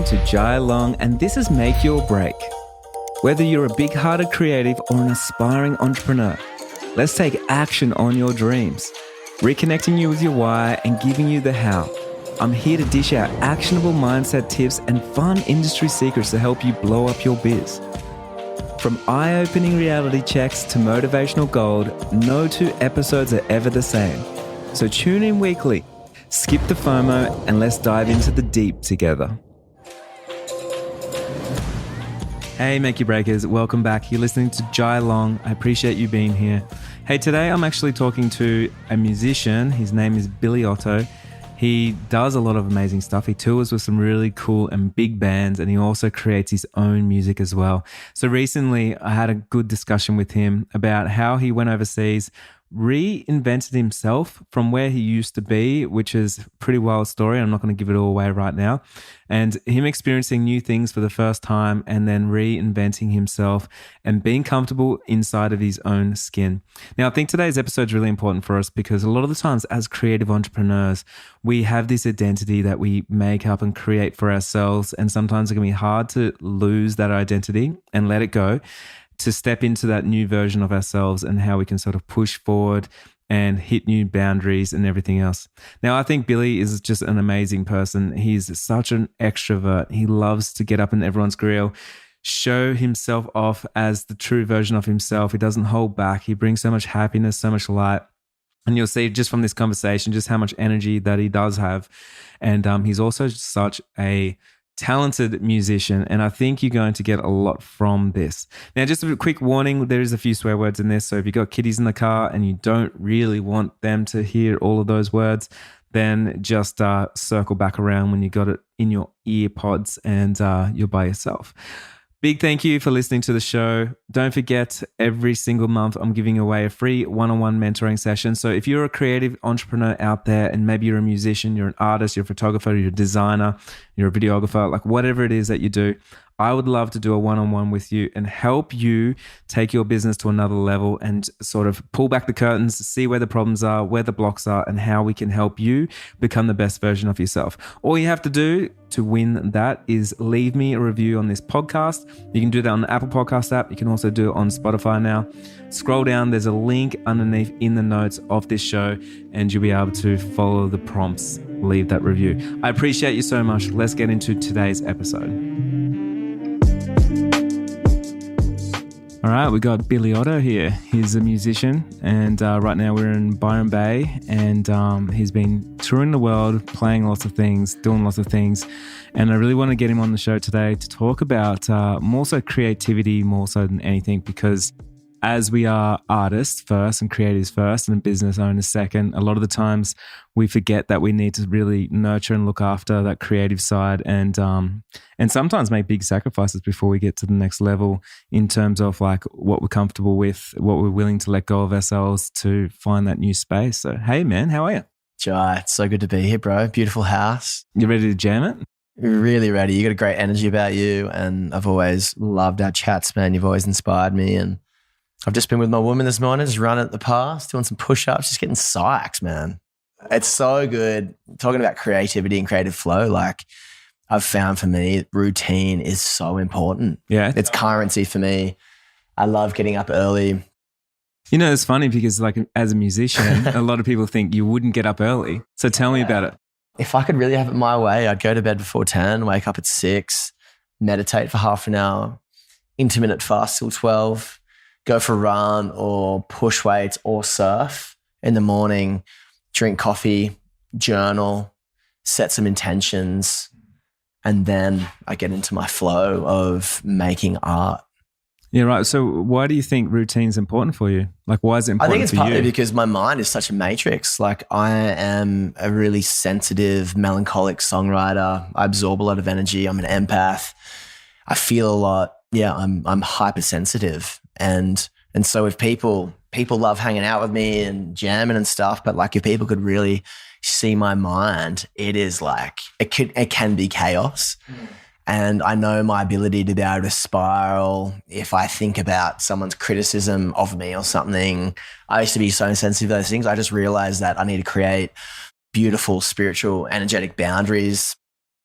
listening to Jai Long, and this is Make Your Break. Whether you're a big-hearted creative or an aspiring entrepreneur, let's take action on your dreams, reconnecting you with your why and giving you the how. I'm here to dish out actionable mindset tips and fun industry secrets to help you blow up your biz. From eye-opening reality checks to motivational gold, no two episodes are ever the same. So tune in weekly, skip the FOMO, and let's dive into the deep together. Hey, Make Your Breakers, welcome back. You're listening to Jai Long. I appreciate you being here. Hey, today I'm actually talking to a musician. His name is Billy Otto. He does a lot of amazing stuff. He tours with some really cool and big bands, and he also creates his own music as well. So recently I had a good discussion with him about how he went overseas, reinvented himself from where he used to be, which is a pretty wild story. I'm not going to give it all away right now. And him experiencing new things for the first time and then reinventing himself and being comfortable inside of his own skin. Now, I think today's episode is really important for us because a lot of the times as creative entrepreneurs, we have this identity that we make up and create for ourselves. And sometimes it can be hard to lose that identity and let it go, to step into that new version of ourselves and how we can sort of push forward and hit new boundaries and everything else. Now, I think Billy is just an amazing person. He's such an extrovert. He loves to get up in everyone's grill, show himself off as the true version of himself. He doesn't hold back. He brings so much happiness, so much light. And you'll see just from this conversation, just how much energy that he does have. And he's also such a talented musician, and I think you're going to get a lot from this. Now, just a quick warning, there is a few swear words in this, so if you've got kiddies in the car and you don't really want them to hear all of those words, then just circle back around when you got it in your ear pods and you're by yourself. Big thank you for listening to the show. Don't forget, every single month I'm giving away a free one-on-one mentoring session. So if you're a creative entrepreneur out there and maybe you're a musician, you're an artist, you're a photographer, you're a designer, you're a videographer, like whatever it is that you do, I would love to do a one-on-one with you and help you take your business to another level and sort of pull back the curtains, see where the problems are, where the blocks are, and how we can help you become the best version of yourself. All you have to do to win that is leave me a review on this podcast. You can do that on the Apple Podcast app. You can also do it on Spotify now. Scroll down. There's a link underneath in the notes of this show, and you'll be able to follow the prompts. Leave that review. I appreciate you so much. Let's get into today's episode. All right, we got Billy Otto here. He's a musician, and right now we're in Byron Bay, and he's been touring the world, playing lots of things, doing lots of things, and I really want to get him on the show today to talk about more so creativity, more so than anything, because as we are artists first and creatives first and business owners second, a lot of the times we forget that we need to really nurture and look after that creative side and sometimes make big sacrifices before we get to the next level in terms of like what we're comfortable with, what we're willing to let go of ourselves to find that new space. So, hey man, how are you? Jai, it's so good to be here, bro. Beautiful house. You ready to jam it? Really ready. You got a great energy about you, and I've always loved our chats, man. You've always inspired me, and I've just been with my woman this morning, just running at the pass, doing some push-ups, just getting psyched, man. It's so good. Talking about creativity and creative flow, like I've found for me, routine is so important. Yeah. It's currency for me. I love getting up early. You know, it's funny because like as a musician, a lot of people think you wouldn't get up early. So tell me about it. If I could really have it my way, I'd go to bed before 10, wake up at 6, meditate for half an hour, intermittent fast till 12, go for a run or push weights or surf in the morning, drink coffee, journal, set some intentions, and then I get into my flow of making art. Yeah, right. So why do you think routine's important for you? Like, why is it important for you? I think it's partly because my mind is such a matrix. Like, I am a really sensitive, melancholic songwriter. I absorb a lot of energy. I'm an empath. I feel a lot. Yeah, I'm hypersensitive. And so if people love hanging out with me and jamming and stuff, but like if people could really see my mind, it is like, it can be chaos. Mm. And I know my ability to be able to spiral if I think about someone's criticism of me or something. I used to be so sensitive to those things. I just realized that I need to create beautiful, spiritual, energetic boundaries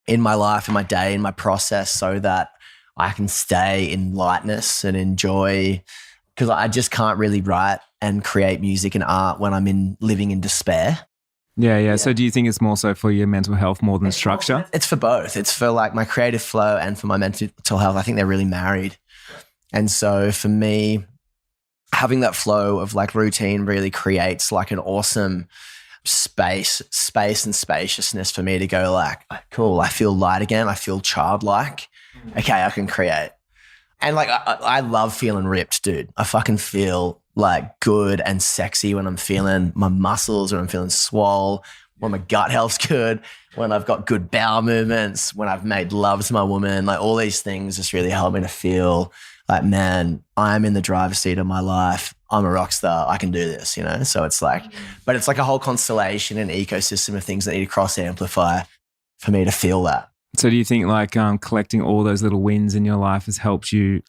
in my life, in my day, in my process, so that I can stay in lightness and enjoy, because I just can't really write and create music and art when I'm living in despair. Yeah. So do you think it's more so for your mental health more than structure? It's for both. It's for like my creative flow and for my mental health. I think they're really married. And so for me, having that flow of like routine really creates like an awesome space and spaciousness for me to go like, cool, I feel light again. I feel childlike. Okay, I can create. And like, I love feeling ripped, dude. I fucking feel like good and sexy when I'm feeling my muscles, or I'm feeling swole, when my gut health's good, when I've got good bowel movements, when I've made love to my woman. Like, all these things just really help me to feel like, man, I'm in the driver's seat of my life. I'm a rock star. I can do this, you know? So it's like, but it's like a whole constellation and ecosystem of things that need to cross amplify for me to feel that. So do you think like collecting all those little wins in your life has helped you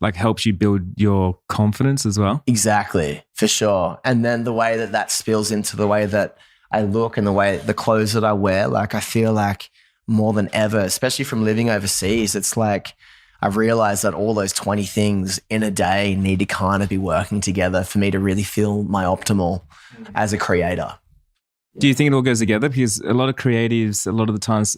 build your confidence as well? Exactly, for sure. And then the way that spills into the way that I look and the clothes that I wear, like I feel like more than ever, especially from living overseas, it's like I've realized that all those 20 things in a day need to kind of be working together for me to really feel my optimal as a creator. Do you think it all goes together? Because a lot of creatives, a lot of the times,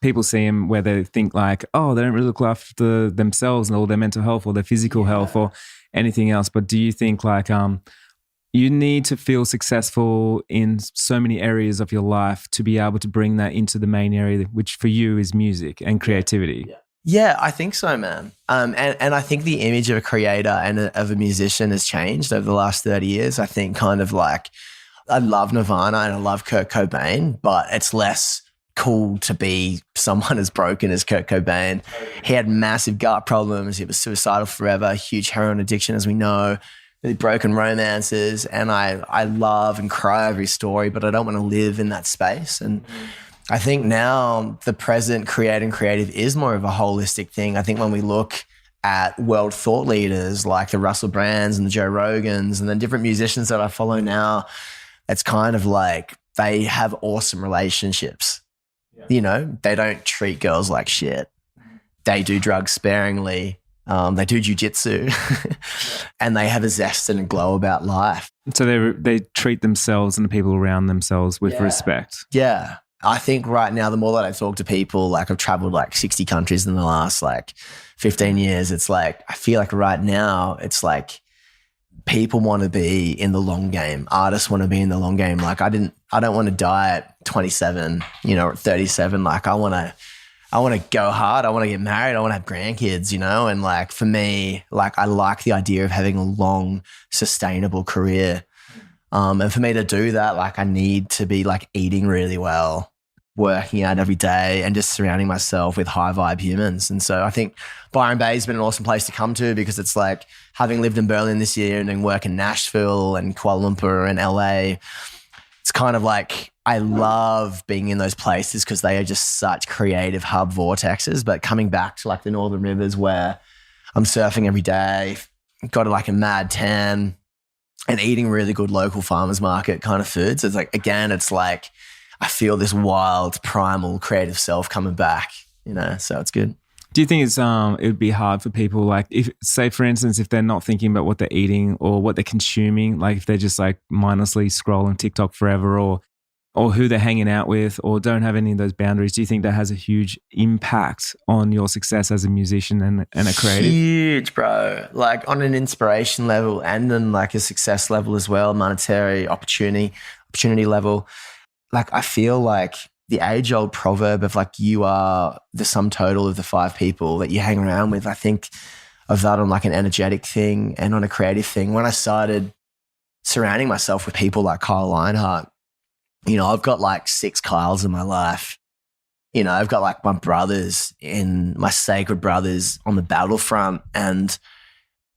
people see them where they think like, oh, they don't really look after themselves and all their mental health or their physical health or anything else. But do you think like you need to feel successful in so many areas of your life to be able to bring that into the main area, which for you is music and creativity? Yeah, I think so, man. And I think the image of a creator and of a musician has changed over the last 30 years. I think kind of like, I love Nirvana and I love Kurt Cobain, but it's less cool to be someone as broken as Kurt Cobain. He had massive gut problems. He was suicidal forever, huge heroin addiction, as we know, really broken romances. And I love and cry over his story, but I don't want to live in that space. And I think now the present creative is more of a holistic thing. I think when we look at world thought leaders like the Russell Brands and the Joe Rogans and the different musicians that I follow now, it's kind of like they have awesome relationships. Yeah. You know, they don't treat girls like shit. They do drugs sparingly. They do jujitsu and they have a zest and a glow about life. So they treat themselves and the people around themselves with respect. Yeah. I think right now, the more that I talk to people, like I've traveled like 60 countries in the last like 15 years. It's like, I feel like right now it's like, people want to be in the long game. Artists want to be in the long game. Like I don't want to die at 27, you know, at 37. Like I want to go hard. I want to get married. I want to have grandkids, you know? And like for me, like I like the idea of having a long, sustainable career. And for me to do that, like I need to be like eating really well, working out every day and just surrounding myself with high vibe humans. And so I think Byron Bay has been an awesome place to come to, because it's like, having lived in Berlin this year and doing work in Nashville and Kuala Lumpur and LA, it's kind of like I love being in those places because they are just such creative hub vortexes. But coming back to like the Northern Rivers where I'm surfing every day, got like a mad tan and eating really good local farmers market kind of foods. It's like, again, it's like I feel this wild, primal, creative self coming back, you know, so it's good. Do you think it would be hard for people, like if, say for instance, if they're not thinking about what they're eating or what they're consuming, like if they're just like mindlessly scrolling TikTok forever or who they're hanging out with or don't have any of those boundaries, do you think that has a huge impact on your success as a musician and a creative? Huge, bro. Like on an inspiration level and then like a success level as well, monetary opportunity level. Like I feel like the age-old proverb of like you are the sum total of the 5 people that you hang around with. I think of that on like an energetic thing and on a creative thing. When I started surrounding myself with people like Kyle Leinhardt, you know, I've got like 6 Kyles in my life. You know, I've got like my brothers my sacred brothers on the battlefront, and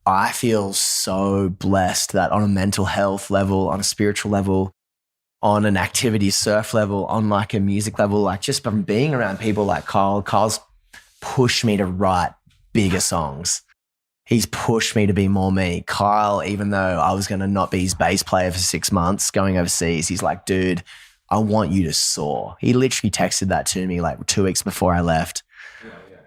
I feel so blessed that on a mental health level, on a spiritual level, on an activity surf level, on like a music level, like just from being around people like Kyle's pushed me to write bigger songs. He's pushed me to be more me. Kyle, even though I was going to not be his bass player for 6 months going overseas, he's like, dude, I want you to soar. He literally texted that to me like 2 weeks before I left.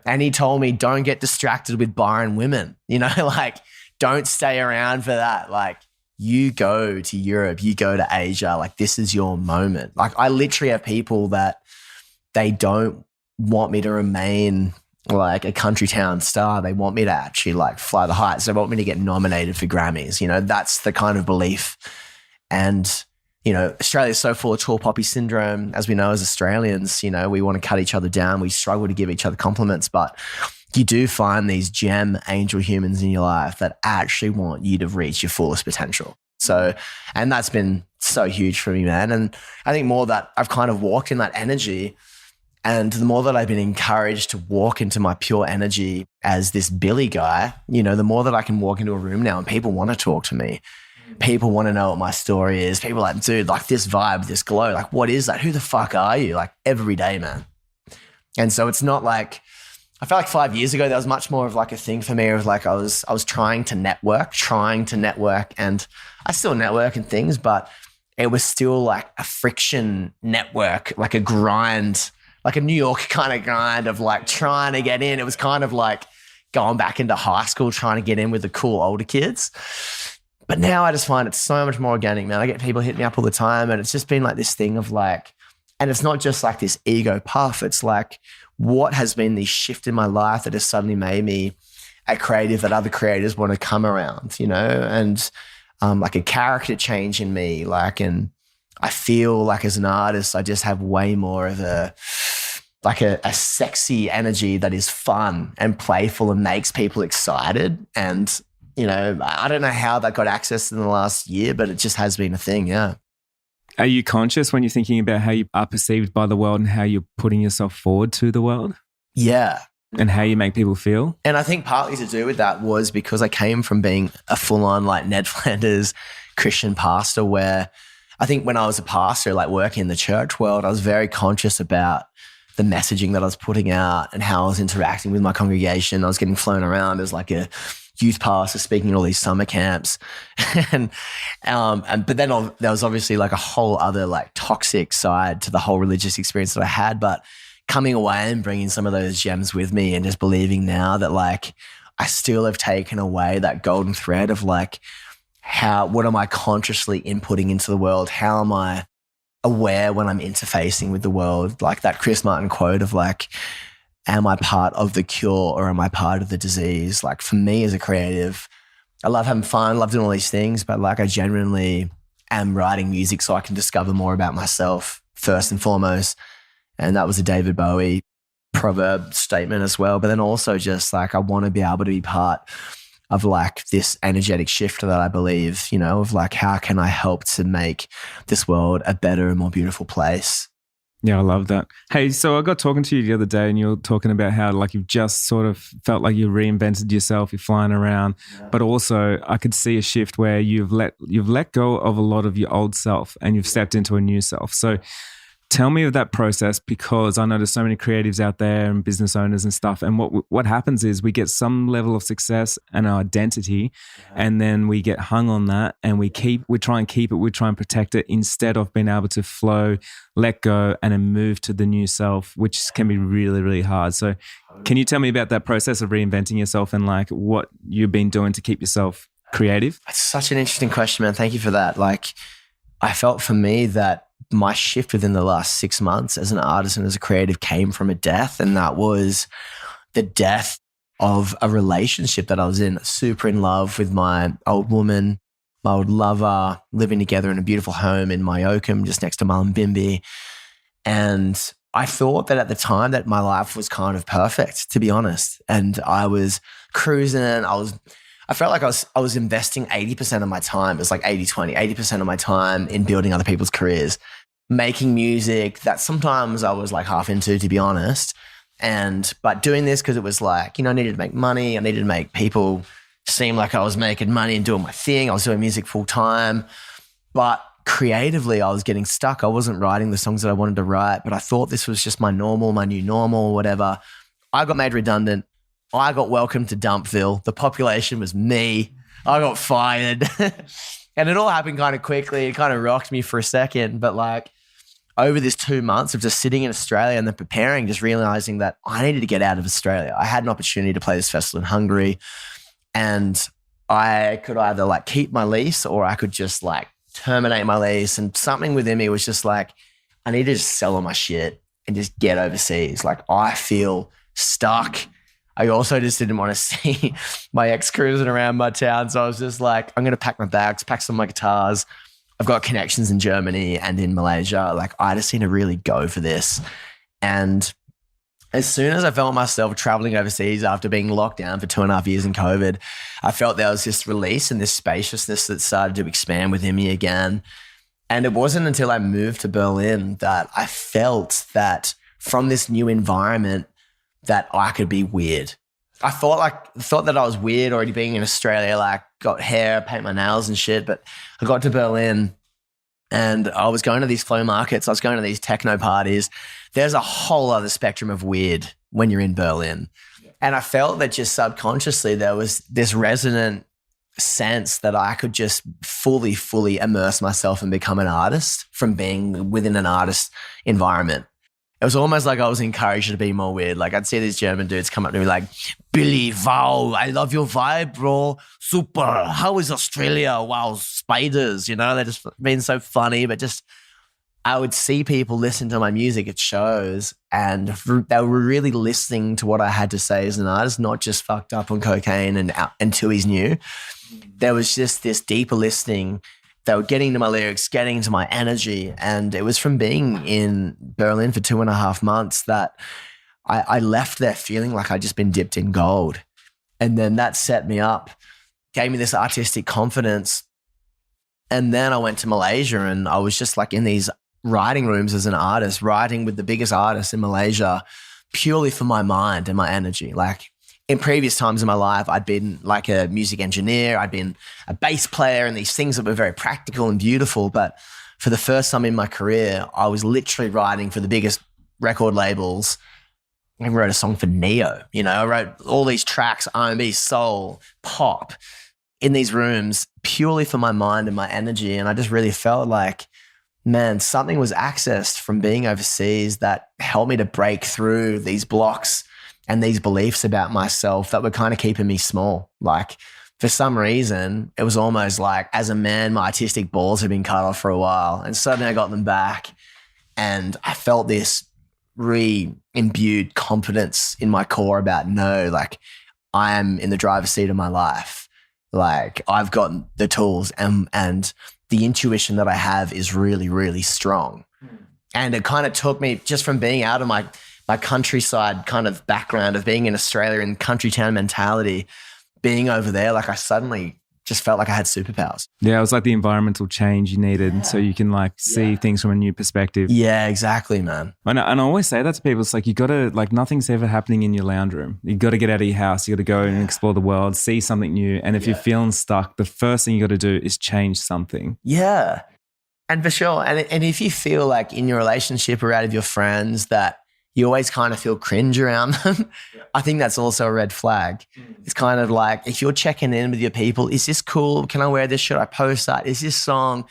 And he told me, don't get distracted with barren women, like don't stay around for that. Like you go to Europe, you go to Asia, like this is your moment. Like I literally have people that they don't want me to remain like a country town star. They want me to actually like fly the heights. They want me to get nominated for Grammys. That's the kind of belief. And Australia's so full of tall poppy syndrome, as we know as Australians. We want to cut each other down. We struggle to give each other compliments, but you do find these gem angel humans in your life that actually want you to reach your fullest potential. So, and that's been so huge for me, man. And I think more that I've kind of walked in that energy, and the more that I've been encouraged to walk into my pure energy as this Billy guy, the more that I can walk into a room now and people want to talk to me. People want to know what my story is. People are like, dude, like this vibe, this glow, like what is that? Who the fuck are you? Like every day, man. And so it's not like, I felt like 5 years ago, that was much more of like a thing for me of like, I was trying to network and I still network and things, but it was still like a friction network, like a grind, like a New York kind of grind of like trying to get in. It was kind of like going back into high school, trying to get in with the cool older kids. But now I just find it so much more organic, man. I get people hitting me up all the time, and it's just been like this thing of like, and it's not just like this ego puff. It's like what has been the shift in my life that has suddenly made me a creative that other creators want to come around, and like a character change in me. Like, and I feel like as an artist, I just have way more of a sexy energy that is fun and playful and makes people excited. And I don't know how that got accessed in the last year, but it just has been a thing, yeah. Are you conscious when you're thinking about how you are perceived by the world and how you're putting yourself forward to the world? Yeah. And how you make people feel? And I think partly to do with that was because I came from being a full-on like Ned Flanders Christian pastor, where I think when I was a pastor, like working in the church world, I was very conscious about the messaging that I was putting out and how I was interacting with my congregation. I was getting flown around as like a youth pastor speaking at all these summer camps. But then there was obviously like a whole other like toxic side to the whole religious experience that I had. But coming away and bringing some of those gems with me and just believing now that like I still have taken away that golden thread of like what am I consciously inputting into the world? How am I aware when I'm interfacing with the world? Like that Chris Martin quote of like, am I part of the cure or am I part of the disease? Like for me as a creative, I love having fun, love doing all these things, but like I genuinely am writing music so I can discover more about myself first and foremost. And that was a David Bowie proverb statement as well. But then also just like I want to be able to be part of like this energetic shift that I believe, of like how can I help to make this world a better and more beautiful place? Yeah, I love that. Hey, so I got talking to you the other day and you were talking about how like you've just sort of felt like you reinvented yourself, you're flying around, but also I could see a shift where you've let go of a lot of your old self and you've stepped into a new self. So tell me of that process, because I know there's so many creatives out there and business owners and stuff. And what happens is we get some level of success and identity, and then we get hung on that, and we try and keep it, we try and protect it instead of being able to flow, let go, and then move to the new self, which can be really, really hard. So can you tell me about that process of reinventing yourself and like what you've been doing to keep yourself creative? That's such an interesting question, man. Thank you for that. Like I felt for me that my shift within the last 6 months as an artist and as a creative came from a death, and that was the death of a relationship that I was in, super in love with my old woman, my old lover, living together in a beautiful home in Myokum, just next to Mullumbimby. And I thought that at the time that my life was kind of perfect, to be honest. And I was cruising. I felt like I was investing 80% of my time. It was like 80-20, 80% of my time in building other people's careers, making music that sometimes I was like half into, to be honest. But doing this because it was like, I needed to make money. I needed to make people seem like I was making money and doing my thing. I was doing music full time. But creatively, I was getting stuck. I wasn't writing the songs that I wanted to write, but I thought this was just my new normal, whatever. I got made redundant. I got welcomed to Dumpville. The population was me. I got fired. And it all happened kind of quickly. It kind of rocked me for a second. But like over this 2 months of just sitting in Australia and then preparing, just realizing that I needed to get out of Australia. I had an opportunity to play this festival in Hungary, and I could either like keep my lease or I could just like terminate my lease. And something within me was just like, I need to just sell all my shit and just get overseas. Like I feel stuck. I also just didn't want to see my ex cruising around my town. So I was just like, I'm going to pack my bags, pack some of my guitars. I've got connections in Germany and in Malaysia. Like I just need to really go for this. And as soon as I felt myself traveling overseas after being locked down for 2.5 years in COVID, I felt there was this release and this spaciousness that started to expand within me again. And it wasn't until I moved to Berlin that I felt that from this new environment that I could be weird. I thought that I was weird already being in Australia, like got hair, paint my nails and shit. But I got to Berlin and I was going to these flow markets. I was going to these techno parties. There's a whole other spectrum of weird when you're in Berlin. Yeah. And I felt that just subconsciously there was this resonant sense that I could just fully immerse myself and become an artist from being within an artist environment. It was almost like I was encouraged to be more weird. Like I'd see these German dudes come up to me like, Billy, wow, I love your vibe, bro. Super. How is Australia? Wow, spiders. You know, they're just being so funny. But just, I would see people listen to my music at shows and they were really listening to what I had to say as an artist, not just fucked up on cocaine and until he's new. There was just this deeper listening. They were getting to my lyrics, getting into my energy. And it was from being in Berlin for 2.5 months that I left there feeling like I'd just been dipped in gold. And then that set me up, gave me this artistic confidence. And then I went to Malaysia and I was just like in these writing rooms as an artist, writing with the biggest artists in Malaysia purely for my mind and my energy. Like, in previous times in my life, I'd been like a music engineer, I'd been a bass player and these things that were very practical and beautiful. But for the first time in my career, I was literally writing for the biggest record labels. I wrote a song for Neo, you know, I wrote all these tracks, R&B, soul, pop in these rooms purely for my mind and my energy. And I just really felt like, man, something was accessed from being overseas that helped me to break through these blocks and these beliefs about myself that were kind of keeping me small. Like for some reason, it was almost like as a man, my artistic balls had been cut off for a while and suddenly I got them back and I felt this re-imbued confidence in my core about no, like I am in the driver's seat of my life. Like I've got the tools and the intuition that I have is really, really strong. And it kind of took me just from being out of my countryside kind of background of being in Australia and country town mentality, being over there, like I suddenly just felt like I had superpowers. Yeah, it was like the environmental change you needed so you can like see things from a new perspective. Yeah, exactly, man. And I always say that to people. It's like you got to, like nothing's ever happening in your lounge room. You got to get out of your house. You got to go and explore the world, see something new. And if you're feeling stuck, the first thing you got to do is change something. Yeah, and for sure. And if you feel like in your relationship or out of your friends that you always kind of feel cringe around them, I think that's also a red flag. It's kind of like if you're checking in with your people, is this cool? Can I wear this? Should I post that? Is this song?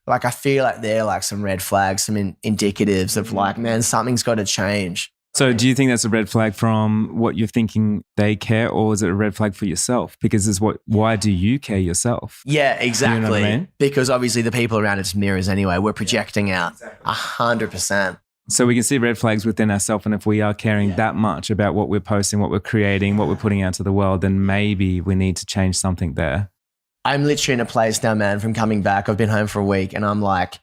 Like I feel like they're like some red flags, some indicatives of like, man, something's got to change. So do you think that's a red flag from what you're thinking they care, or is it a red flag for yourself? Because why do you care yourself? Yeah, exactly. You know what I mean? Because obviously the people around us mirrors anyway. We're projecting out 100%. So we can see red flags within ourselves, and if we are caring that much about what we're posting, what we're creating, what we're putting out to the world, then maybe we need to change something there. I'm literally in a place now, man, from coming back. I've been home for a week and I'm like,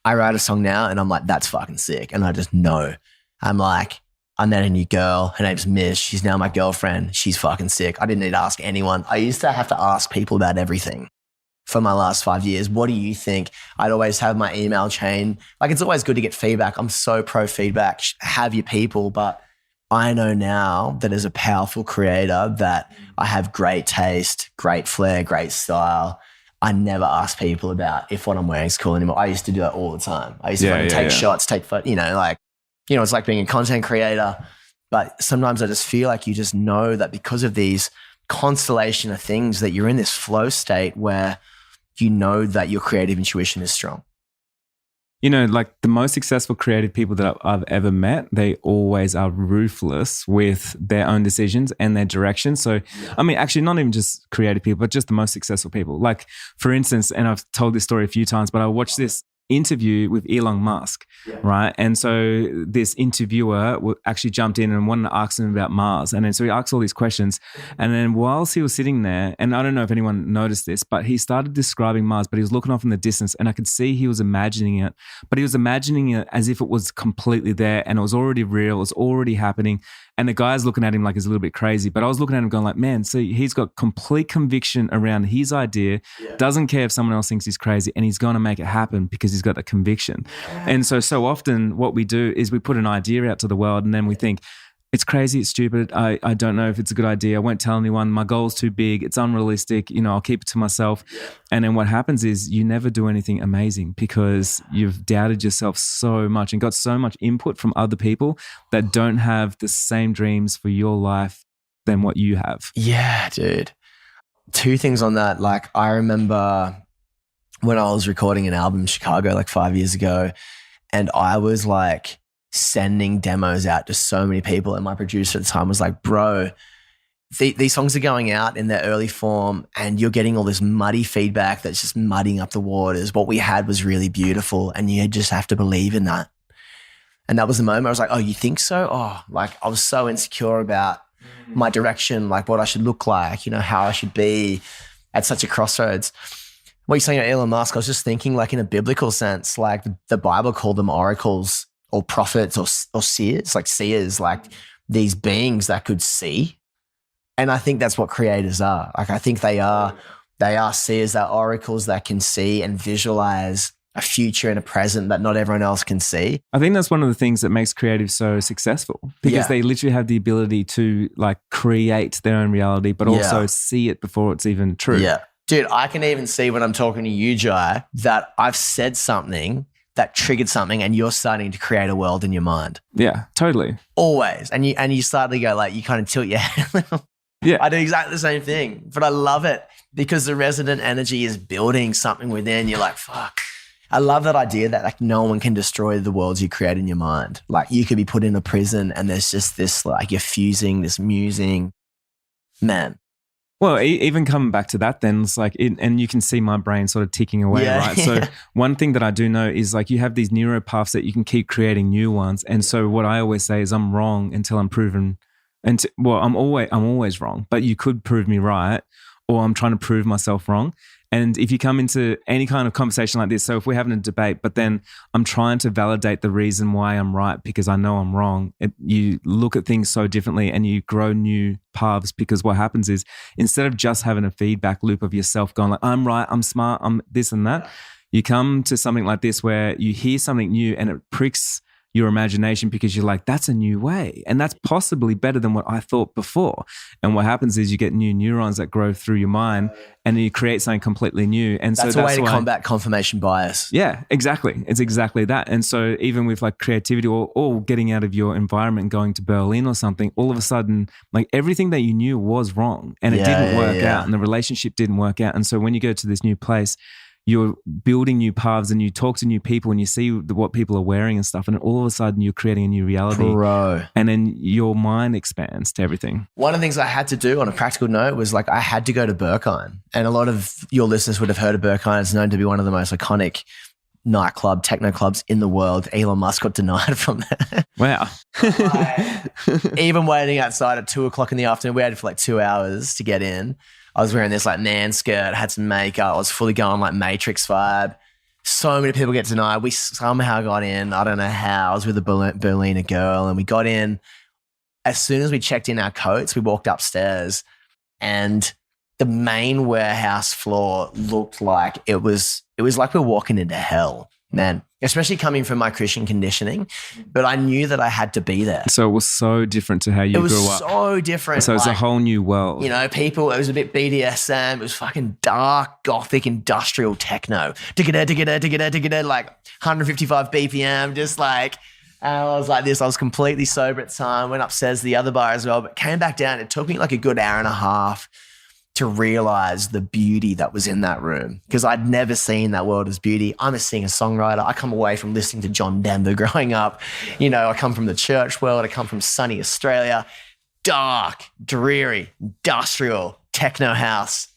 I write a song now and I'm like, that's fucking sick. And I just know. I'm like, I met a new girl. Her name's Mish. She's now my girlfriend. She's fucking sick. I didn't need to ask anyone. I used to have to ask people about everything. For my last 5 years, what do you think? I'd always have my email chain. Like it's always good to get feedback. I'm so pro feedback. Have your people, but I know now that as a powerful creator that I have great taste, great flair, great style. I never ask people about if what I'm wearing is cool anymore. I used to do that all the time. I used to take shots, take photos, it's like being a content creator. But sometimes I just feel like you just know that because of these constellation of things that you're in this flow state where you know that your creative intuition is strong. You know, like the most successful creative people that I've ever met, they always are ruthless with their own decisions and their direction. So, I mean, actually not even just creative people, but just the most successful people. Like, for instance, and I've told this story a few times, but I watched this interview with Elon Musk, right? And so this interviewer actually jumped in and wanted to ask him about Mars. And then so he asked all these questions. And then whilst he was sitting there, and I don't know if anyone noticed this, but he started describing Mars, but he was looking off in the distance and I could see he was imagining it, but he was imagining it as if it was completely there and it was already real, it was already happening. And the guy's looking at him like he's a little bit crazy. But I was looking at him going like, man, so he's got complete conviction around his idea, doesn't care if someone else thinks he's crazy, and he's going to make it happen because he's got that conviction. And so often what we do is we put an idea out to the world and then we think, it's crazy, it's stupid, I don't know if it's a good idea, I won't tell anyone, my goal's too big, it's unrealistic, you know, I'll keep it to myself. And then what happens is you never do anything amazing because you've doubted yourself so much and got so much input from other people that don't have the same dreams for your life than what you have. Yeah, dude. Two things on that. Like, I remember when I was recording an album in Chicago like 5 years ago, and I was like sending demos out to so many people, and my producer at the time was like, bro, these songs are going out in their early form and you're getting all this muddy feedback that's just muddying up the waters. What we had was really beautiful and you just have to believe in that. And that was the moment I was like, oh, you think so? Oh, like I was so insecure about my direction, like what I should look like, you know, how I should be at such a crossroads. What you're saying about Elon Musk, I was just thinking like in a biblical sense, like the Bible called them oracles or prophets or seers, like these beings that could see. And I think that's what creators are. Like I think they are seers, they're oracles that can see and visualize a future and a present that not everyone else can see. I think that's one of the things that makes creatives so successful because they literally have the ability to like create their own reality, but also see it before it's even true. Yeah. Dude, I can even see when I'm talking to you, Jai, that I've said something that triggered something and you're starting to create a world in your mind. Yeah, totally. Always. And you start to go like, you kind of tilt your head a little. Yeah. I do exactly the same thing, but I love it because the resonant energy is building something within. You're like, fuck. I love that idea that like no one can destroy the worlds you create in your mind. Like you could be put in a prison and there's just this like you're fusing, this musing. Man. Well, even coming back to that then, it's like, and you can see my brain sort of ticking away, right? So one thing that I do know is like you have these neural paths that you can keep creating new ones. And so what I always say is I'm wrong until I'm proven. I'm always wrong, but you could prove me right, or I'm trying to prove myself wrong. And if you come into any kind of conversation like this, so if we're having a debate, but then I'm trying to validate the reason why I'm right because I know I'm wrong, you look at things so differently and you grow new paths because what happens is instead of just having a feedback loop of yourself going like, I'm right, I'm smart, I'm this and that, you come to something like this where you hear something new and it pricks your imagination because you're like, that's a new way. And that's possibly better than what I thought before. And what happens is you get new neurons that grow through your mind and you create something completely new. And that's so a way to combat confirmation bias. Yeah, exactly. It's exactly that. And so even with like creativity or getting out of your environment and going to Berlin or something, all of a sudden, like everything that you knew was wrong and it didn't work out and the relationship didn't work out. And so when you go to this new place, you're building new paths and you talk to new people and you see what people are wearing and stuff. And all of a sudden you're creating a new reality. Bro. And then your mind expands to everything. One of the things I had to do on a practical note was like I had to go to Berkheim. And a lot of your listeners would have heard of Berkheim. It's known to be one of the most iconic nightclub, techno clubs in the world. Elon Musk got denied from there. Wow. Even waiting outside at 2:00 in the afternoon, we waited for like 2 hours to get in. I was wearing this like man skirt, had some makeup. I was fully going like Matrix vibe. So many people get denied. We somehow got in. I don't know how. I was with a Berliner girl and we got in. As soon as we checked in our coats, we walked upstairs and the main warehouse floor looked like it was like we were walking into hell, man, especially coming from my Christian conditioning. But I knew that I had to be there. So it was so different to how you grew up. It was so different. So it's a whole new world. You know, people, it was a bit BDSM. It was fucking dark, gothic, industrial techno. Like 155 BPM, just like, and I was like this. I was completely sober at the time, went upstairs to the other bar as well, but came back down. It took me like a good hour and a half to realize the beauty that was in that room, because I'd never seen that world as beauty. I'm a singer-songwriter. I come away from listening to John Denver growing up. You know, I come from the church world. I come from sunny Australia. Dark, dreary, industrial, techno house.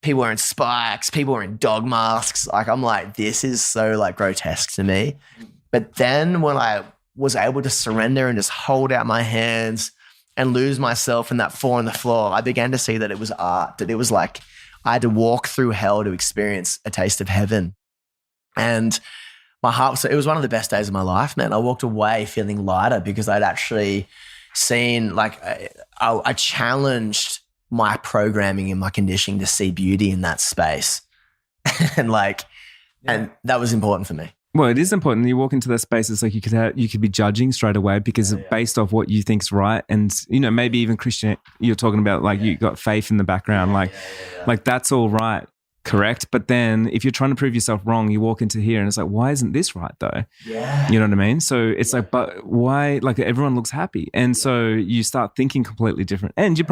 People wearing spikes. People wearing dog masks. Like, I'm like, this is so like grotesque to me. But then when I was able to surrender and just hold out my hands and lose myself in that 4 on the floor, I began to see that it was art, that it was like I had to walk through hell to experience a taste of heaven. And my heart, so it was one of the best days of my life, man. I walked away feeling lighter because I'd actually seen, like, I challenged my programming and my conditioning to see beauty in that space. And and that was important for me. Well, it is important. You walk into that space, it's like you could be judging straight away because based off what you think's right, and you know, maybe even Christian. You're talking about like you got faith in the background, like that's all right, correct. But then if you're trying to prove yourself wrong, you walk into here and it's like, why isn't this right though? Yeah, you know what I mean. So it's like, but why? Like everyone looks happy, and so you start thinking completely different, and it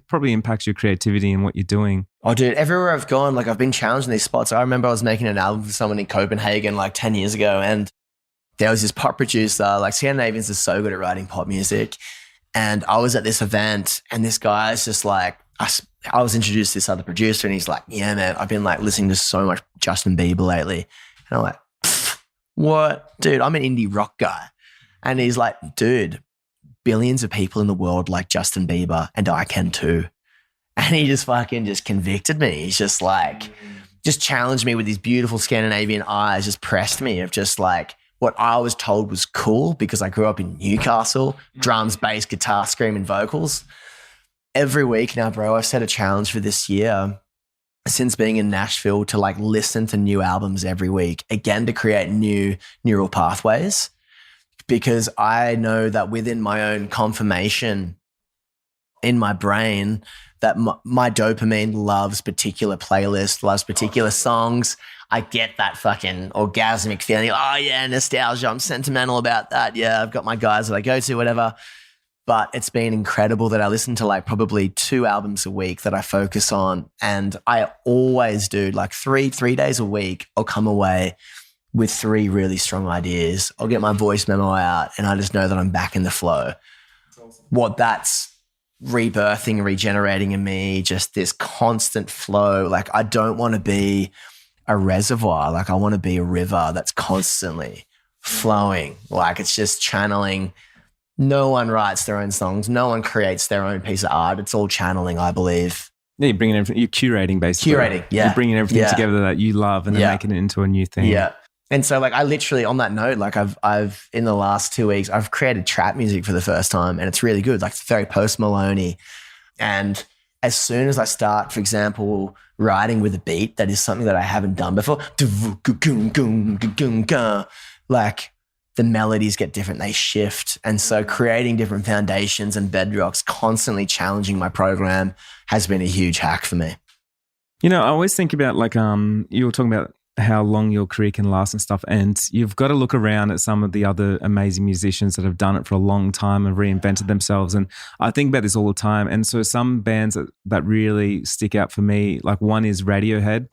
probably impacts your creativity and what you're doing. Oh, dude, everywhere I've gone, like I've been challenged in these spots. I remember I was making an album for someone in Copenhagen like 10 years ago, and there was this pop producer, like Scandinavians are so good at writing pop music. And I was at this event and this guy's just like, I was introduced to this other producer and he's like, yeah, man, I've been like listening to so much Justin Bieber lately. And I'm like, what? Dude, I'm an indie rock guy. And he's like, dude, billions of people in the world like Justin Bieber and I can too. And he just fucking just convicted me. He's just like, just challenged me with these beautiful Scandinavian eyes, just pressed me of just like what I was told was cool because I grew up in Newcastle, drums, bass, guitar, screaming vocals. Every week now, bro, I've set a challenge for this year since being in Nashville to like listen to new albums every week, again, to create new neural pathways, because I know that within my own confirmation in my brain, that my dopamine loves particular playlists, loves particular songs. I get that fucking orgasmic feeling. Oh yeah, nostalgia. I'm sentimental about that. Yeah, I've got my guys that I go to, whatever. But it's been incredible that I listen to like probably 2 albums a week that I focus on. And I always do like three days a week. I'll come away with 3 really strong ideas. I'll get my voice memo out and I just know that I'm back in the flow. That's awesome. What that's rebirthing, regenerating in me, just this constant flow. Like I don't want to be a reservoir. Like I want to be a river that's constantly flowing. Like it's just channeling. No one writes their own songs. No one creates their own piece of art. It's all channeling, I believe. Yeah, you're bringing everything, you're curating basically. Curating, yeah. You're bringing everything together that you love and then making it into a new thing. Yeah. And so like I literally on that note, like I've in the last 2 weeks, I've created trap music for the first time and it's really good. Like it's very Post Maloney. And as soon as I start, for example, writing with a beat that is something that I haven't done before, like the melodies get different, they shift. And so creating different foundations and bedrocks, constantly challenging my program has been a huge hack for me. You know, I always think about like you were talking about how long your career can last and stuff, and you've got to look around at some of the other amazing musicians that have done it for a long time and reinvented themselves. And I think about this all the time. And so some bands that really stick out for me, like one is Radiohead,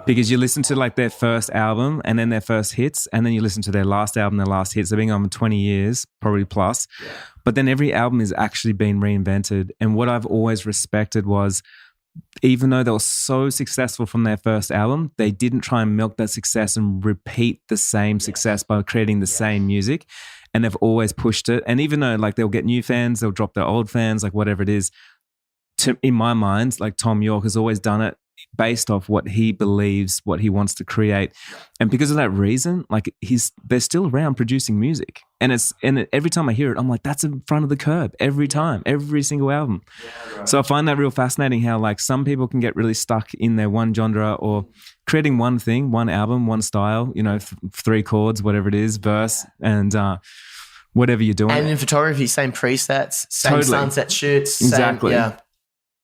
because you listen to like their first album and then their first hits, and then you listen to their last album, their last hits. They've been on 20 years, probably plus. Yeah. But then every album is actually been reinvented. And what I've always respected was, even though they were so successful from their first album, they didn't try and milk that success and repeat the same success by creating the same music. And they've always pushed it. And even though like they'll get new fans, they'll drop their old fans, like whatever it is. In my mind, like Tom York has always done it based off what he believes, what he wants to create. And because of that reason, like they're still around producing music. And every time I hear it, I'm like, that's in front of the curb every time, every single album. Yeah, right. So I find that real fascinating how like some people can get really stuck in their one genre or creating one thing, one album, one style, you know, 3 chords, whatever it is, verse and whatever you're doing. And in photography, same presets, same sunset shoots. Exactly. Same, yeah.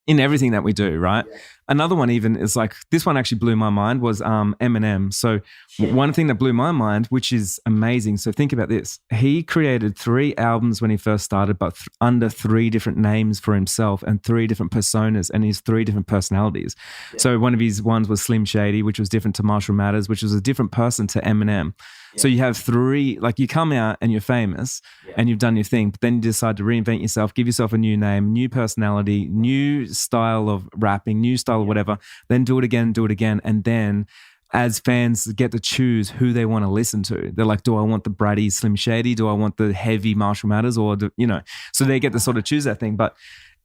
In everything that we do, right? another one even is like, this one actually blew my mind was Eminem. So one thing that blew my mind, which is amazing. So think about this. He created 3 albums when he first started, but under 3 different names for himself and 3 different personas and his 3 different personalities. Yeah. So one of his ones was Slim Shady, which was different to Marshall Mathers, which was a different person to Eminem. Yeah. So you have 3, like you come out and you're famous and you've done your thing, but then you decide to reinvent yourself, give yourself a new name, new personality, new style of rapping, new style of whatever, then do it again. And then as fans get to choose who they want to listen to. They're like, do I want the bratty Slim Shady? Do I want the heavy Marshall Mathers? Or, so they get to sort of choose that thing. But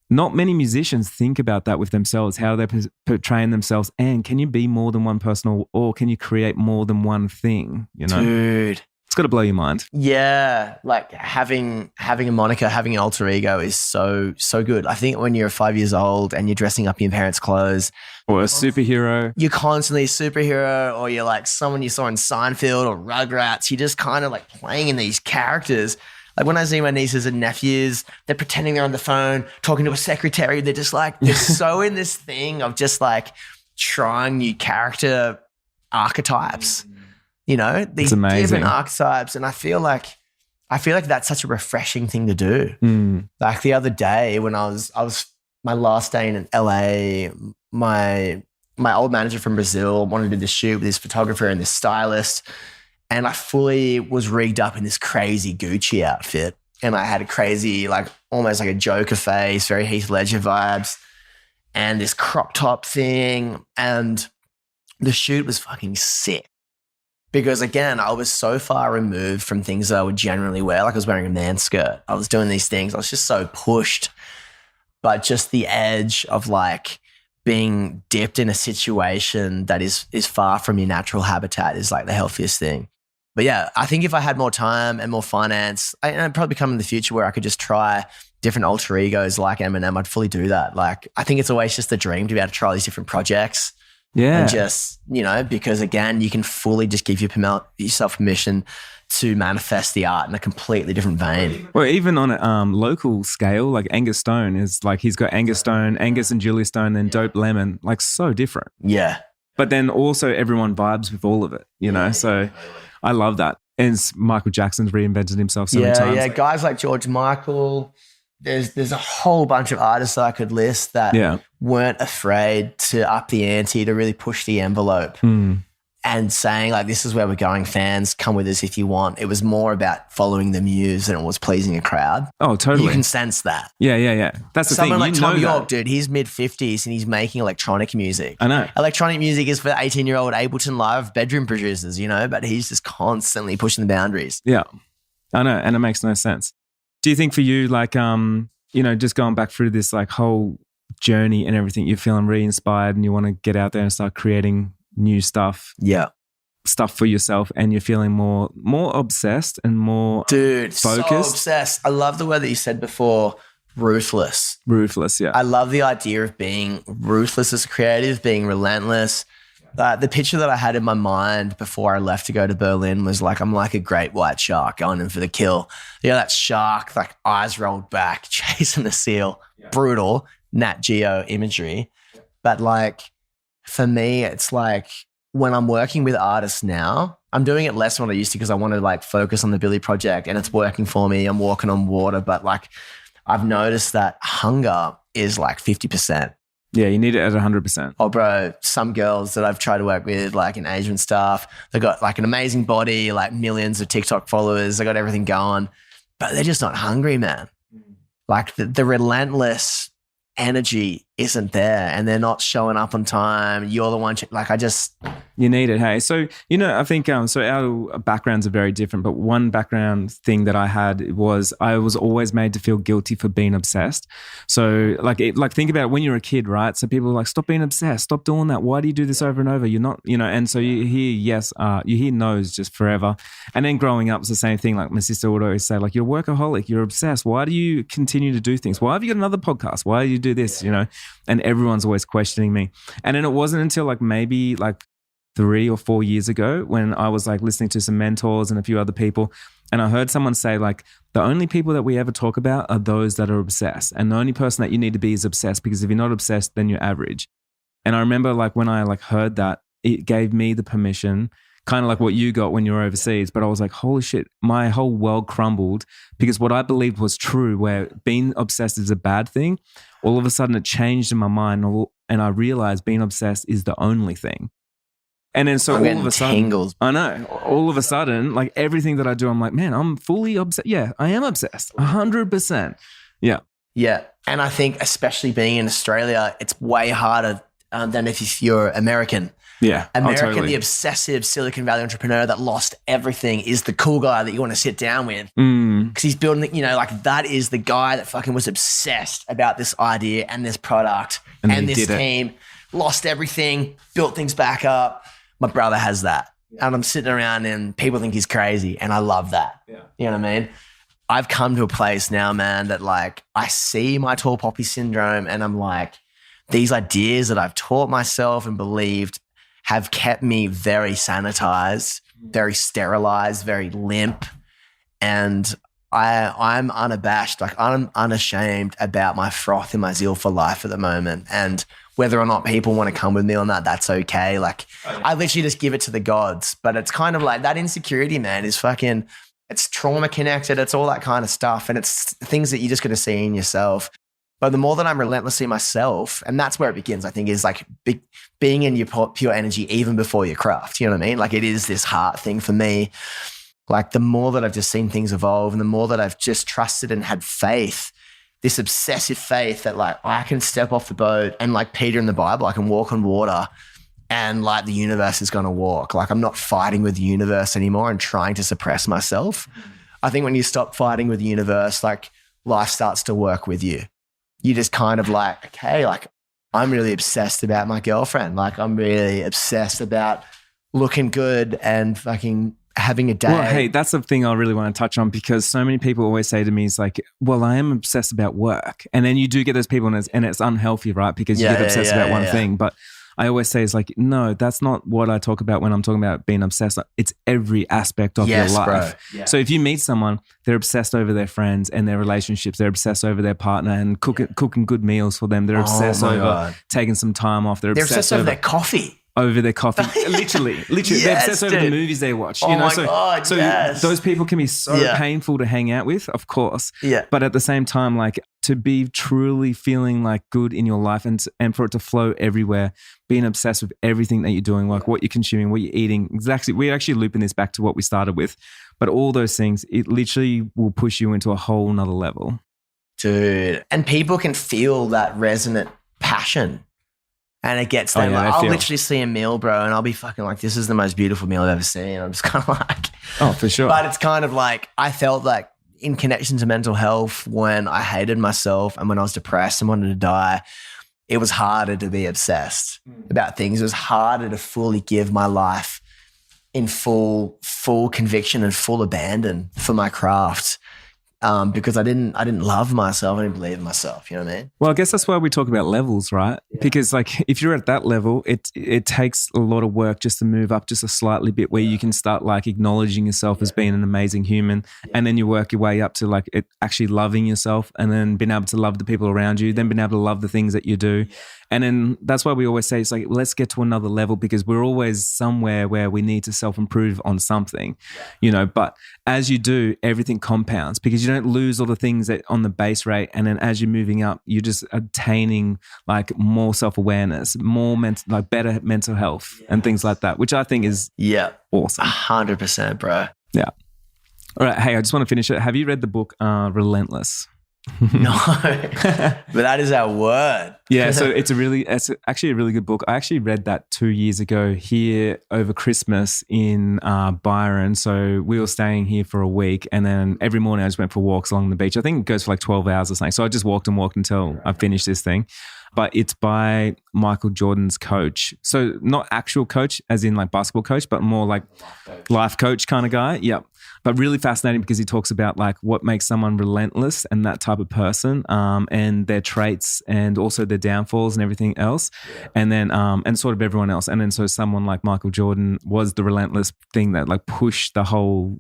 not many musicians think about that with themselves, how they're portraying themselves. And can you be more than one person or can you create more than one thing? Dude. It's got to blow your mind. Yeah. Like having a moniker, having an alter ego is so good. I think when you're 5 years old and you're dressing up in your parents' clothes. Or a superhero. You're constantly a superhero, or you're like someone you saw in Seinfeld or Rugrats. You're just kind of like playing in these characters. Like when I see my nieces and nephews, they're pretending they're on the phone, talking to a secretary. They're just like, they're so in this thing of just like trying new character archetypes, these different archetypes. And I feel like that's such a refreshing thing to do. Like the other day when I was my last day in LA, my old manager from Brazil wanted to do this shoot with this photographer and this stylist. And I fully was rigged up in this crazy Gucci outfit. And I had a crazy, like almost like a Joker face, very Heath Ledger vibes, and this crop top thing. And the shoot was fucking sick. Because again, I was so far removed from things that I would generally wear. Like I was wearing a man skirt. I was doing these things. I was just so pushed. But just the edge of like being dipped in a situation that is far from your natural habitat is like the healthiest thing. But yeah, I think if I had more time and more finance, I'd probably come in the future where I could just try different alter egos like Eminem. I'd fully do that. Like, I think it's always just a dream to be able to try these different projects. Yeah. And just, because again, you can fully just give yourself permission to manifest the art in a completely different vein. Well, even on a local scale, like Angus Stone is like, he's got Angus Stone, Angus and Julia Stone, and Dope Lemon, like so different. Yeah. But then also everyone vibes with all of it, so I love that. And Michael Jackson's reinvented himself so many times. Yeah, guys like George Michael. There's a whole bunch of artists I could list that weren't afraid to up the ante, to really push the envelope and saying like, this is where we're going, fans, come with us if you want. It was more about following the muse than it was pleasing a crowd. Oh, totally. You can sense that. Yeah. That's the thing. Someone like Tom York, dude, he's mid-50s and he's making electronic music. I know. Electronic music is for 18-year-old Ableton Live bedroom producers, but he's just constantly pushing the boundaries. Yeah, I know. And it makes no sense. Do you think for you, like, just going back through this like whole journey and everything, you're feeling really inspired and you want to get out there and start creating new stuff? Yeah. Stuff for yourself, and you're feeling more obsessed and more focused? So obsessed. I love the word that you said before, ruthless. Ruthless, yeah. I love the idea of being ruthless as a creative, being relentless. The picture that I had in my mind before I left to go to Berlin was like, I'm like a great white shark going in for the kill. That shark, like eyes rolled back, chasing the seal. Yeah. Brutal, Nat Geo imagery. But like, for me, it's like when I'm working with artists now, I'm doing it less than what I used to because I want to like focus on the Billy project and it's working for me. I'm walking on water, but like I've noticed that hunger is like 50%. Yeah, you need it at 100%. Oh, bro, some girls that I've tried to work with, like in Asian stuff, they got like an amazing body, like millions of TikTok followers. They got everything going, but they're just not hungry, man. Like the relentless energy isn't there and they're not showing up on time. You're the one, you need it. Hey, so, I think, so our backgrounds are very different, but one background thing that I had was I was always made to feel guilty for being obsessed. So think about when you're a kid, right? So people are like, stop being obsessed, stop doing that. Why do you do this over and over? You're not, and so you hear yes, you hear no's just forever. And then growing up, it's the same thing. Like my sister would always say, like, you're a workaholic, you're obsessed. Why do you continue to do things? Why have you got another podcast? Why do you do this? And everyone's always questioning me. And then it wasn't until like maybe like 3 or 4 years ago when I was like listening to some mentors and a few other people, and I heard someone say like, the only people that we ever talk about are those that are obsessed, and the only person that you need to be is obsessed, because if you're not obsessed, then you're average. And I remember like when I like heard that, it gave me the permission, kind of like what you got when you were overseas. But I was like, holy shit, my whole world crumbled because what I believed was true, where being obsessed is a bad thing, all of a sudden it changed in my mind, and I realized being obsessed is the only thing. And then so all of a sudden, tingles. I know, all of a sudden, like everything that I do, I'm like, man, I'm fully obsessed. Yeah, I am obsessed, 100%. Yeah. Yeah. And I think especially being in Australia, it's way harder than if you're American. Yeah. American, totally. the obsessive Silicon Valley entrepreneur that lost everything is the cool guy that you want to sit down with. Because he's building, like that is the guy that fucking was obsessed about this idea and this product and this team, lost everything, built things back up. My brother has that. And I'm sitting around and people think he's crazy. And I love that. Yeah. You know what I mean? I've come to a place now, man, that like I see my tall poppy syndrome and I'm like, these ideas that I've taught myself and believed have kept me very sanitized, very sterilized, very limp. And I'm unabashed, like I'm unashamed about my froth and my zeal for life at the moment. And whether or not people want to come with me on that, that's okay. Like I literally just give it to the gods. But it's kind of like that insecurity, man, is fucking, it's trauma connected. It's all that kind of stuff. And it's things that you just got to see in yourself. But the more that I'm relentlessly myself, and that's where it begins, I think, is like being in your pure energy even before your craft. You know what I mean? Like it is this heart thing for me. Like the more that I've just seen things evolve and the more that I've just trusted and had faith, this obsessive faith that like I can step off the boat and like Peter in the Bible, I can walk on water and like the universe is going to walk. Like I'm not fighting with the universe anymore and trying to suppress myself. I think when you stop fighting with the universe, like life starts to work with you. You just kind of like, okay, like I'm really obsessed about my girlfriend. Like I'm really obsessed about looking good and fucking having a day. Well, hey, that's the thing I really want to touch on because so many people always say to me, it's like, well, I am obsessed about work. And then you do get those people and it's unhealthy, right? Because you get obsessed about one thing. But I always say it's like, no, that's not what I talk about when I'm talking about being obsessed. It's every aspect of your life. Bro. Yeah. So if you meet someone, they're obsessed over their friends and their relationships. They're obsessed over their partner and cooking good meals for them. They're obsessed over taking some time off. They're obsessed over their coffee. Over their coffee, literally. Yes, they're obsessed over the movies they watch. Oh my God, so those people can be so painful to hang out with, of course. Yeah. But at the same time, like to be truly feeling like good in your life and for it to flow everywhere, being obsessed with everything that you're doing, like what you're consuming, what you're eating. Exactly. We're actually looping this back to what we started with, but all those things, it literally will push you into a whole nother level. Dude, and people can feel that resonant passion. And it gets them I'll literally see a meal, bro, and I'll be fucking like, this is the most beautiful meal I've ever seen. I'm just kind of like, oh, for sure. But it's kind of like, I felt like in connection to mental health when I hated myself and when I was depressed and wanted to die, it was harder to be obsessed about things. It was harder to fully give my life in full conviction and full abandon for my craft. Because I didn't love myself. I didn't believe in myself. You know what I mean? Well, I guess that's why we talk about levels, right? Yeah. Because like if you're at that level, it takes a lot of work just to move up just a slightly bit where you can start like acknowledging yourself as being an amazing human. And then you work your way up to like it actually loving yourself and then being able to love the people around you, then being able to love the things that you do. And then that's why we always say it's like, let's get to another level because we're always somewhere where we need to self-improve on something, but as you do, everything compounds because you don't lose all the things that on the base rate. And then as you're moving up, you're just attaining like more self-awareness, more better mental health and things like that, which I think is awesome. 100%, bro. Yeah. All right. Hey, I just want to finish it. Have you read the book Relentless? No, but that is our word. Yeah, so it's actually a really good book. I actually read that 2 years ago here over Christmas in Byron. So we were staying here for a week and then every morning I just went for walks along the beach. I think it goes for like 12 hours or something. So I just walked until I finished this thing. But it's by Michael Jordan's coach. So not actual coach as in like basketball coach, but more like life coach kind of guy. Yep. But really fascinating because he talks about like what makes someone relentless and that type of person and their traits and also their downfalls and everything else. Yeah. And then and sort of everyone else. And then so someone like Michael Jordan was the relentless thing that like pushed the whole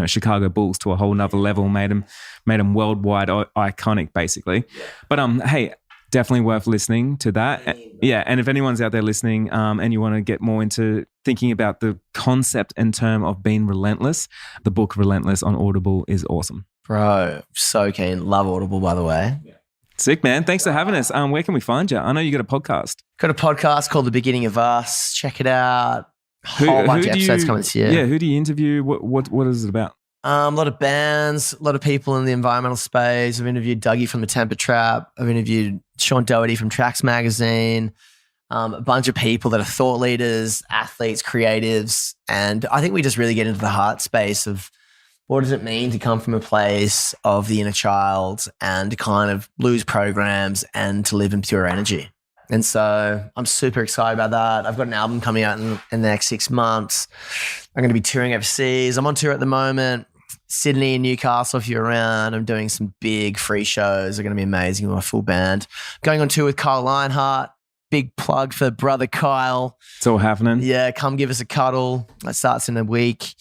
Chicago Bulls to a whole nother level, made them worldwide iconic basically. Yeah. But hey, definitely worth listening to that. Yeah, and if anyone's out there listening and you want to get more into thinking about the concept and term of being relentless, the book Relentless on Audible is awesome. Bro, so keen. Love Audible, by the way. Yeah. Sick, man. Thanks for having us. Where can we find you? I know you got a podcast. Got a podcast called The Beginning of Us. Check it out. Whole bunch of episodes coming this year. Yeah, who do you interview? What is it about? A lot of bands, a lot of people in the environmental space. I've interviewed Dougie from the Temper Trap. I've interviewed Sean Doherty from Tracks Magazine. A bunch of people that are thought leaders, athletes, creatives. And I think we just really get into the heart space of what does it mean to come from a place of the inner child and to kind of lose programs and to live in pure energy. And so I'm super excited about that. I've got an album coming out in the next 6 months. I'm going to be touring overseas. I'm on tour at the moment. Sydney and Newcastle, if you're around. I'm doing some big free shows. They're going to be amazing with my full band. Going on tour with Kyle Lionheart. Big plug for brother Kyle. It's all happening. Yeah, come give us a cuddle. That starts in a week.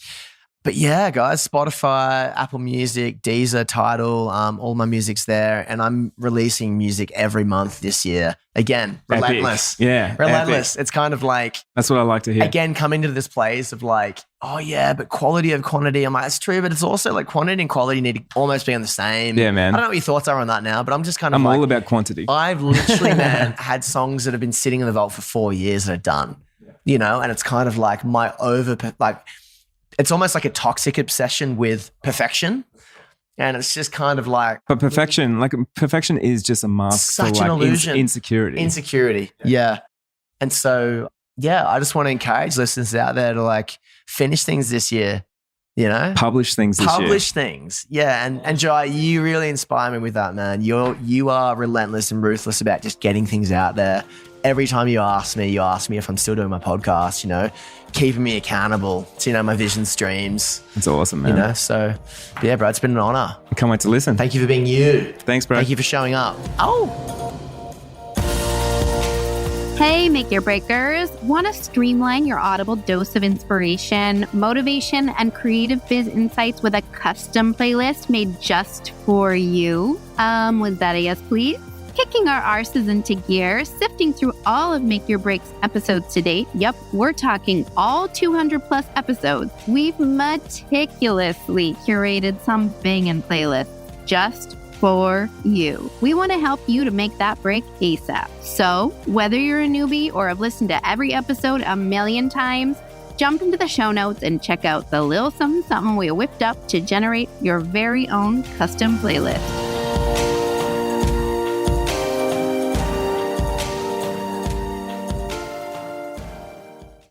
But yeah, guys, Spotify, Apple Music, Deezer, Tidal, all my music's there. And I'm releasing music every month this year. Again, relentless. Epic. Yeah. Relentless. Epic. It's kind of like... That's what I like to hear. Again, coming to this place of like, oh yeah, but quality of quantity. I'm like, it's true, but it's also like quantity and quality need to almost be on the same. Yeah, man. I don't know what your thoughts are on that now, but I'm just kind of I'm all about quantity. I've literally, man, had songs that have been sitting in the vault for 4 years that are done, you know, and it's kind of like it's almost like a toxic obsession with perfection. And it's just kind of like... But perfection is just a mask such for like an illusion. Insecurity. Yeah. And so, yeah, I just want to encourage listeners out there to like finish things this year, you know? Publish things this year. Publish things. Yeah. And Jai, you really inspire me with that, man. You are relentless and ruthless about just getting things out there. Every time you ask me if I'm still doing my podcast, you know, keeping me accountable to, you know, my visions, dreams. It's awesome, man. You know, so yeah, bro, it's been an honor. I can't wait to listen. Thank you for being you. Thanks, bro. Thank you for showing up. Oh. Hey, Make Your Breakers. Want to streamline your Audible dose of inspiration, motivation, and creative biz insights with a custom playlist made just for you? Was that a yes, please? Kicking our arses into gear, sifting through all of Make Your Breaks episodes to date. Yep, we're talking all 200 plus episodes. We've meticulously curated some banging playlists just for you. We want to help you to make that break ASAP. So whether you're a newbie or have listened to every episode a million times, jump into the show notes and check out the little something we whipped up to generate your very own custom playlist.